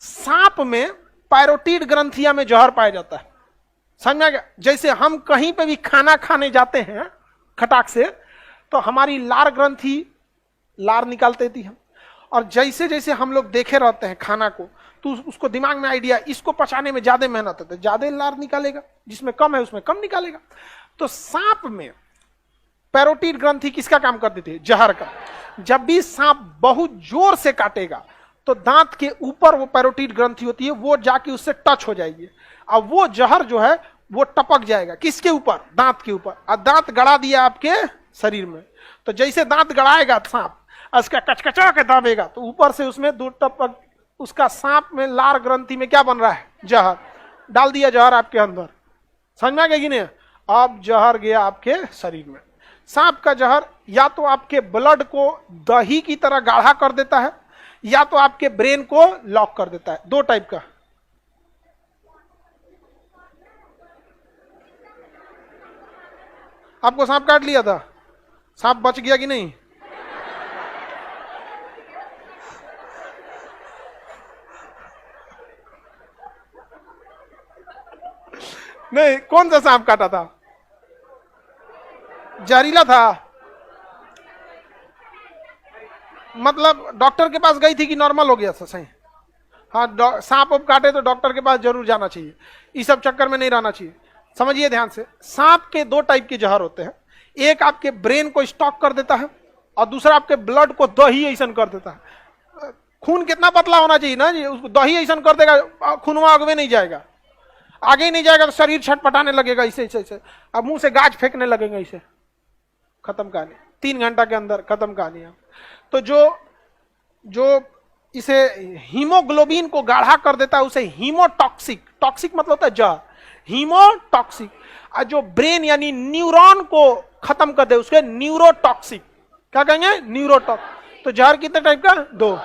सांप में पैरोटीड ग्रंथिया में जहर पाया जाता है, समझ में आ गया। जैसे हम कहीं पे भी खाना खाने जाते हैं खटाक से, तो हमारी लार ग्रंथि लार निकाल देती है, और जैसे जैसे हम लोग देखे रहते हैं खाना को, तो उसको दिमाग में आइडिया, इसको पचाने में ज्यादा मेहनत है तो ज्यादा लार निकालेगा, जिसमें कम है उसमें कम निकालेगा। तो सांप में पैरोटीड ग्रंथि किसका काम कर देती है? जहर का। जब भी सांप बहुत जोर से काटेगा तो दांत के ऊपर वो पैरोटीड ग्रंथि होती है, वो जाके उससे टच हो जाएगी, अब वो जहर जो है वो टपक जाएगा किसके ऊपर? दांत के ऊपर। और दांत गड़ा दिया आपके शरीर में, तो जैसे दांत गड़ाएगा सांप, उसका कचकचा के दाबेगा, तो ऊपर से उसमें दो टपक, उसका सांप में लार ग्रंथि में क्या बन रहा है? जहर। डाल दिया जहर आपके अंदर, समझ में आ गया कि नहीं? अब जहर गया आपके शरीर में। सांप का जहर या तो आपके ब्लड को दही की तरह गाढ़ा कर देता है, या तो आपके ब्रेन को लॉक कर देता है। दो टाइप का। आपको सांप काट लिया था, सांप बच गया कि नहीं? नहीं, कौन सा सांप काटा था? जहरीला था? मतलब डॉक्टर के पास गई थी कि नॉर्मल हो गया था? सही। हाँ, सांप अब काटे तो डॉक्टर के पास जरूर जाना चाहिए, इस सब चक्कर में नहीं रहना चाहिए। समझिए ध्यान से, सांप के दो टाइप के जहर होते हैं, एक आपके ब्रेन को स्टॉक कर देता है और दूसरा आपके ब्लड को दही ऐसा कर देता है। खून कितना पतला होना चाहिए ना जी, उसको दही ऐसा कर देगा, खूनवा आगे नहीं जाएगा, आगे ही नहीं जाएगा तो शरीर छटपटाने लगेगा ऐसे ऐसे, अब मुंह से गाज फेंकने लगेगा ऐसे, खत्म कहानी। 3 घंटा के अंदर खत्म कहानी। तो जो इसे हीमोग्लोबिन को गाढ़ा कर देता है उसे हीमोटॉक्सिक, टॉक्सिक मतलब होता है जहर, हीमोटॉक्सिक। और जो ब्रेन यानी न्यूरॉन को खत्म कर दे उसके न्यूरोटॉक्सिक। क्या कहेंगे? न्यूरोटॉक्सिक। तो जहर कितने टाइप का? 2,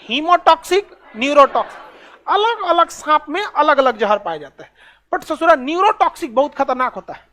हीमोटॉक्सिक, न्यूरोटॉक्सिक। अलग अलग सांप में अलग अलग जहर पाए जाते हैं, बट ससुरा न्यूरोटॉक्सिक बहुत खतरनाक होता है।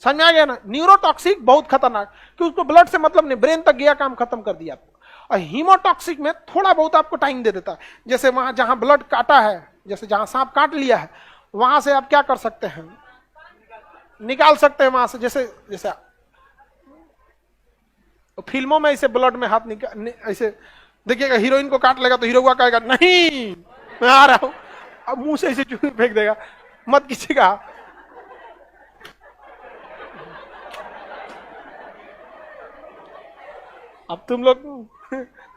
समझ में आ गया ना? न्यूरोटॉक्सिक बहुत खतरनाक, कि उसको ब्लड से मतलब नहीं, ब्रेन तक गया, काम खत्म कर दिया आपको। और हीमोटॉक्सिक में थोड़ा बहुत आपको टाइम दे देता है, जैसे वहां जहां ब्लड काटा है, जैसे जहां सांप काट लिया है वहां से आप क्या कर सकते हैं? निकाल सकते हैं वहां से। जैसे फिल्मों में ऐसे ब्लड में हाथ निकाल, ऐसे देखिएगा, हीरोइन को काट लेगा तो हीरो कहेगा नहीं मैं आ रहा हूं, अब मुंह से ऐसे चूहे फेंक देगा, मत किसीगा। अब तुम लोग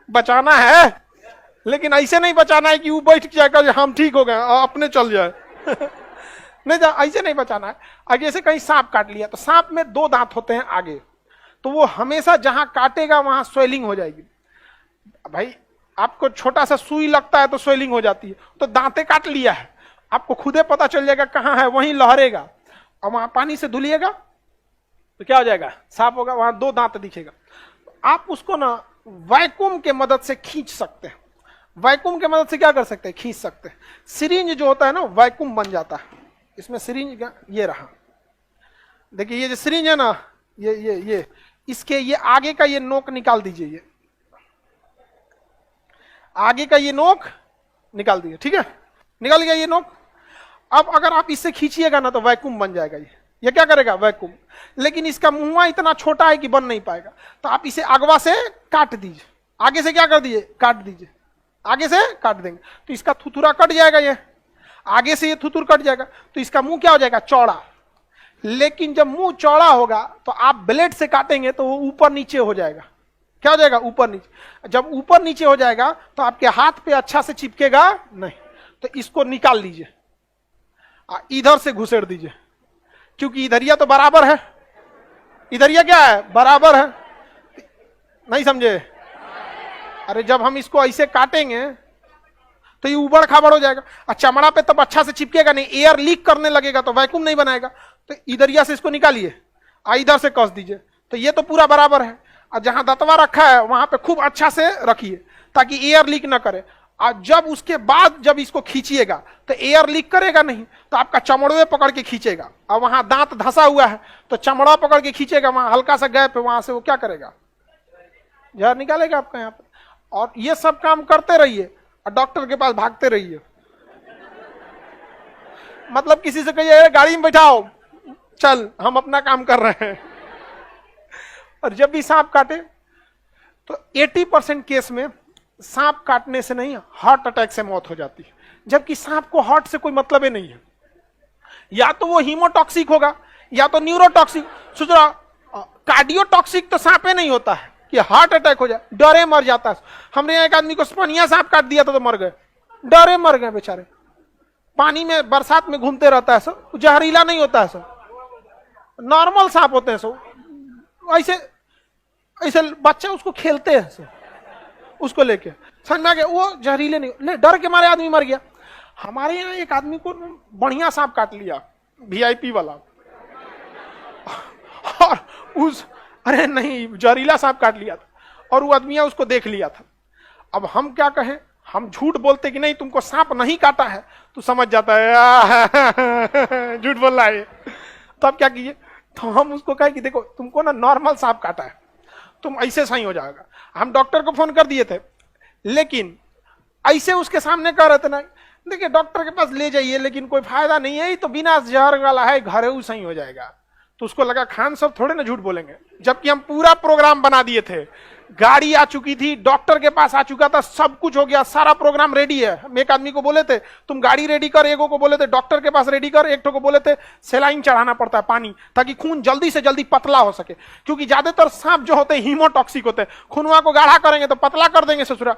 बचाना है, लेकिन ऐसे नहीं बचाना है कि वो बैठ जाएगा हम ठीक हो गए अपने चल जाए नहीं, ऐसे नहीं बचाना है। आगे से कहीं सांप काट लिया तो सांप में 2 दांत होते हैं आगे, तो वो हमेशा जहां काटेगा वहां स्वेलिंग हो जाएगी। भाई आपको छोटा सा सुई लगता है तो स्वेलिंग हो जाती है, तो दांते काट लिया है, आपको खुदे पता चल जाएगा कहां है, वहीं लहरेगा, और वहां पानी से धुलिएगा तो क्या हो जाएगा? साफ होगा, वहां 2 दांत दिखेगा। आप उसको ना वैक्यूम के मदद से खींच सकते हैं। वैक्यूम के मदद से क्या कर सकते हैं? खींच सकते हैं। सिरिंज जो होता है ना, वैक्यूम बन जाता है। इसमें सिरिंज ये रहा, देखिए ये जो सिरिंज है ना, ये इसके ये आगे का ये नोक निकाल दीजिए, ये आगे का ये नोक निकाल दीजिए, ठीक है? निकल गया ये नोक। अब अगर आप इससे खींचिएगा ना तो वैक्यूम बन जाएगा। ये क्या करेगा? वैक्यूम। लेकिन इसका मुंह इतना छोटा है कि बन नहीं पाएगा, तो आप इसे अगवा से काट दीजिए, आगे से क्या कर दीजिए? काट दीजिए, आगे से काट देंगे तो इसका थुथुरा कट जाएगा, ये आगे से ये थुथुर कट जाएगा, तो इसका मुंह क्या हो जाएगा? चौड़ा। लेकिन जब मुंह चौड़ा होगा तो आप ब्लेड से काटेंगे तो वो ऊपर नीचे हो जाएगा। क्या हो जाएगा? ऊपर नीचे। जब ऊपर नीचे हो जाएगा तो आपके हाथ पे अच्छा से चिपकेगा नहीं, तो इसको निकाल लीजिए, इधर से घुसेड़ दीजिए, क्योंकि इधरिया तो बराबर है, इधरिया क्या है? बराबर है। नहीं समझे? अरे जब हम इसको ऐसे काटेंगे तो ये उबड़ खाबड़ हो जाएगा, और चमड़ा पे तब अच्छा से चिपकेगा नहीं, एयर लीक करने लगेगा तो वैक्यूम नहीं बनाएगा। तो इधरिया से इसको निकालिए, इधर से कस दीजिए, तो ये तो पूरा बराबर है। और जहां दतवा रखा है वहां पे खूब अच्छा से रखिए ताकि एयर लीक ना करे। और जब उसके बाद जब इसको खींचिएगा तो एयर लीक करेगा नहीं, तो आपका चमड़े पकड़ के खींचेगा, और वहां दांत धंसा हुआ है तो चमड़ा पकड़ के खींचेगा, वहां हल्का सा गैप है, वहां से वो क्या करेगा? जहर निकालेगा आपका यहाँ पे। और ये सब काम करते रहिए और डॉक्टर के पास भागते रहिए। मतलब किसी से कहिए गाड़ी में बैठाओ, चल हम अपना काम कर रहे हैं। और जब भी सांप काटे तो 80% केस में सांप काटने से नहीं, हार्ट अटैक से मौत हो जाती है, जबकि सांप को हार्ट से कोई मतलब ही नहीं है। या तो वो हीमोटॉक्सिक होगा या तो न्यूरोटॉक्सिक। सोच रहा कार्डियोटॉक्सिक तो सांपे नहीं होता है कि हार्ट अटैक हो जाए, डरे मर जाता है। हमने यहाँ एक आदमी को स्पनिया सांप काट दिया था तो मर गए, डरे मर गए बेचारे। पानी में बरसात में घूमते रहता है सब, जहरीला नहीं होता है सब, नॉर्मल सांप होते हैं सब। ऐसे ऐसे बच्चे उसको खेलते हैं सब, उसको लेके समझ में आ गया, वो जहरीले नहीं, डर के मारे आदमी मर गया। हमारे यहाँ एक आदमी को बढ़िया सांप काट लिया, वीआईपी वाला, और उस अरे नहीं जहरीला सांप काट लिया था, और वो आदमी उसको देख लिया था। अब हम क्या कहें, हम झूठ बोलते कि नहीं तुमको सांप नहीं काटा है, तो समझ जाता है झूठ बोल रहा है। तो अब क्या कीजिए, तो हम उसको कहे कि देखो तुमको ना नॉर्मल सांप काटा है, तुम ऐसे सही हो जाएगा। हम डॉक्टर को फोन कर दिए थे, लेकिन ऐसे उसके सामने कह रहे थे ना, देखिए डॉक्टर के पास ले जाइए लेकिन कोई फायदा नहीं है, ये तो बिना जहर वाला है, घरेलू सही हो जाएगा। तो उसको लगा खान साहब थोड़े ना झूठ बोलेंगे, जबकि हम पूरा प्रोग्राम बना दिए थे, गाड़ी आ चुकी थी, डॉक्टर के पास आ चुका था, सब कुछ हो गया, सारा प्रोग्राम रेडी है। हम एक आदमी को बोले थे तुम गाड़ी रेडी कर, एक को बोले थे डॉक्टर के पास रेडी कर, एक को बोले थे सेलाइन चढ़ाना पड़ता है पानी, ताकि खून जल्दी से जल्दी पतला हो सके, क्योंकि ज्यादातर सांप जो होते हैं हीमोटॉक्सिक होते हैं, खूनवा को गाढ़ा करेंगे तो पतला कर देंगे ससुरा।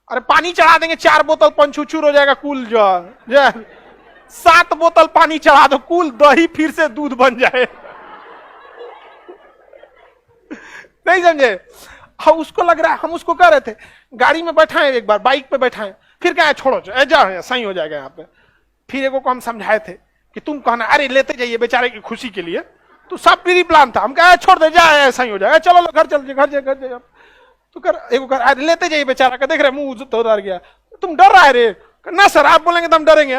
अरे पानी चढ़ा देंगे 4 बोतल पंचुचुर हो जाएगा, कुल जो 7 बोतल पानी चढ़ा दो, कुल दही फिर से दूध बन जाए। नहीं समझे? हाँ, उसको लग रहा है, हम उसको कह रहे थे गाड़ी में बैठाएं, एक बार बाइक पे बैठाएं, फिर क्या है छोड़ो जाओ सही हो जाएगा यहाँ पे। फिर एगो को हम समझाए थे कि तुम कहना अरे लेते जाइए बेचारे की खुशी के लिए, तो सब प्री प्लान था, हम कहा छोड़ दे जाए सही हो जाएगा, चलो घर चल घर तो कर एगो कर अरे लेते जाइए बेचारा का, देख रहे मुंह तो डर गया, तुम डर रहा है रे ना सर, आप बोलेंगे तो हम डरेंगे।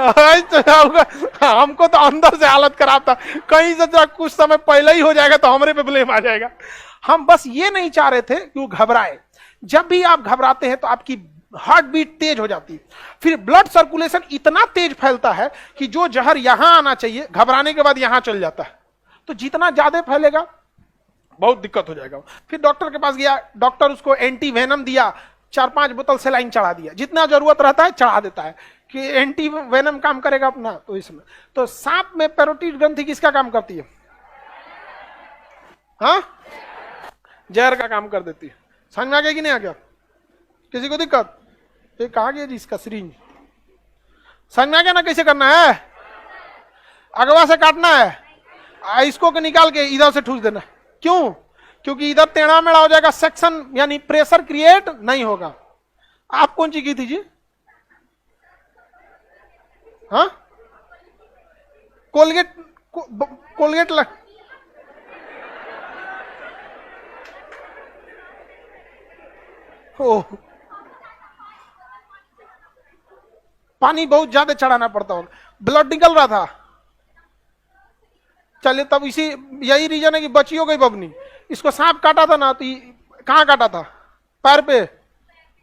हमको तो अंदर से हालत खराब था, कहीं से कुछ समय पहले ही हो जाएगा तो हमारे पे ब्लेम आ जाएगा। हम बस ये नहीं चाह रहे थे कि वो घबराए। जब भी आप घबराते हैं तो आपकी हार्ट बीट तेज हो जाती है, फिर ब्लड सर्कुलेशन इतना तेज फैलता है कि जो जहर यहां आना चाहिए घबराने के बाद यहां चल जाता है, तो जितना ज्यादा फैलेगा बहुत दिक्कत हो जाएगा। फिर डॉक्टर के पास गया, डॉक्टर उसको एंटी वेनम दिया, 4-5 बोतल सेलाइन चढ़ा दिया, जितना जरूरत रहता है चढ़ा देता है कि एंटी वेनम काम करेगा अपना। तो इसमें तो सांप में पैरोटिड ग्रंथि किसका काम करती है? हाँ, जहर का काम कर देती है। समझ में आ गया कि नहीं आ गया? किसी को दिक्कत? ये कहा गया जी इसका सिरिंज समझ में आ गया ना कैसे करना है? अगवा से काटना है, इसको के निकाल के इधर से ठूस देना। क्यों? क्योंकि इधर टेढ़ा मेढ़ा हो जाएगा, सेक्शन यानी प्रेशर क्रिएट नहीं होगा। आप कौन सी की थी जी? हाँ, कोलगेट कोलगेट लग ओ, पानी बहुत ज्यादा चढ़ाना पड़ता होगा, ब्लड निकल रहा था। चलिए तब इसी यही रीजन है कि बची हो गई बबनी। इसको सांप काटा था ना, तो कहाँ काटा था? पैर पे।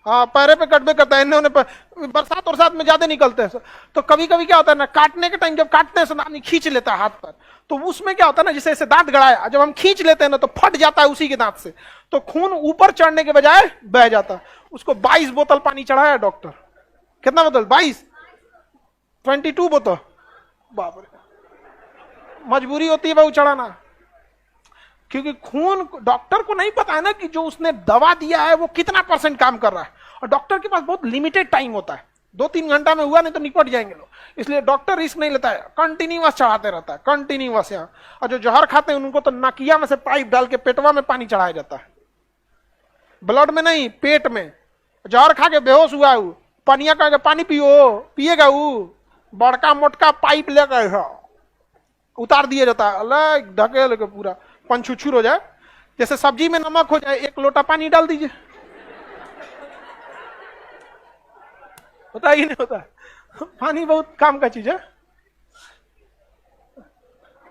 हाँ, पैरे पे कटबे करता है, इन्होंने बरसात और साथ में ज्यादा निकलते हैं। तो कभी कभी क्या होता है ना, काटने के टाइम जब काटते हैं आदमी खींच लेता है हाथ पर, तो उसमें क्या होता है ना, जैसे ऐसे दांत गड़ाया, जब हम खींच लेते हैं ना तो फट जाता है उसी के दांत से, तो खून ऊपर चढ़ने के बजाय बह जाता है। उसको 22 बोतल पानी चढ़ाया डॉक्टर। कितना बोतल? 22 बोतल। बाप रे, मजबूरी होती है बहुत चढ़ाना, क्योंकि खून डॉक्टर को नहीं पता है ना कि जो उसने दवा दिया है वो कितना % काम कर रहा है, और डॉक्टर के पास बहुत लिमिटेड टाइम होता है, 2-3 घंटा में हुआ नहीं तो निपट जाएंगे लोग, इसलिए डॉक्टर रिस्क नहीं लेता है, कंटिन्यूअस चढ़ाते रहता है, कंटिन्यूअस यहाँ। और जो जहर खाते हैं उनको तो नाकिया में से पाइप डाल के पेटवा में पानी चढ़ाया जाता है, ब्लड में नहीं, पेट में। जहर खा के बेहोश हुआ है, पनिया का पानी पियो, पिएगा वो बड़का मोटका पाइप लेकर उतार दिया जाता है, अलग ढकेल के पूरा पंचुचुर हो जाए, जैसे सब्जी में नमक हो जाए, 1 लोटा पानी डाल दीजिए। होता ही नहीं होता? पानी बहुत काम का चीज है।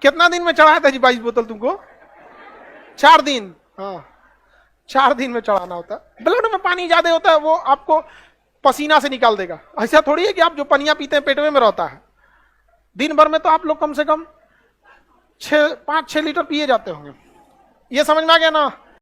कितना दिन में चढ़ाया था जी 22 बोतल तुमको? 4 दिन। हाँ, 4 दिन में चढ़ाना होता है। ब्लड में पानी ज्यादा होता है, वो आपको पसीना से निकाल देगा। ऐसा थोड़ी है कि आप जो पनिया पीते हैं पेटवे में रहता है, दिन भर में तो आप लोग कम से कम 5-6 लीटर पिए जाते होंगे। ये समझ में आ गया ना।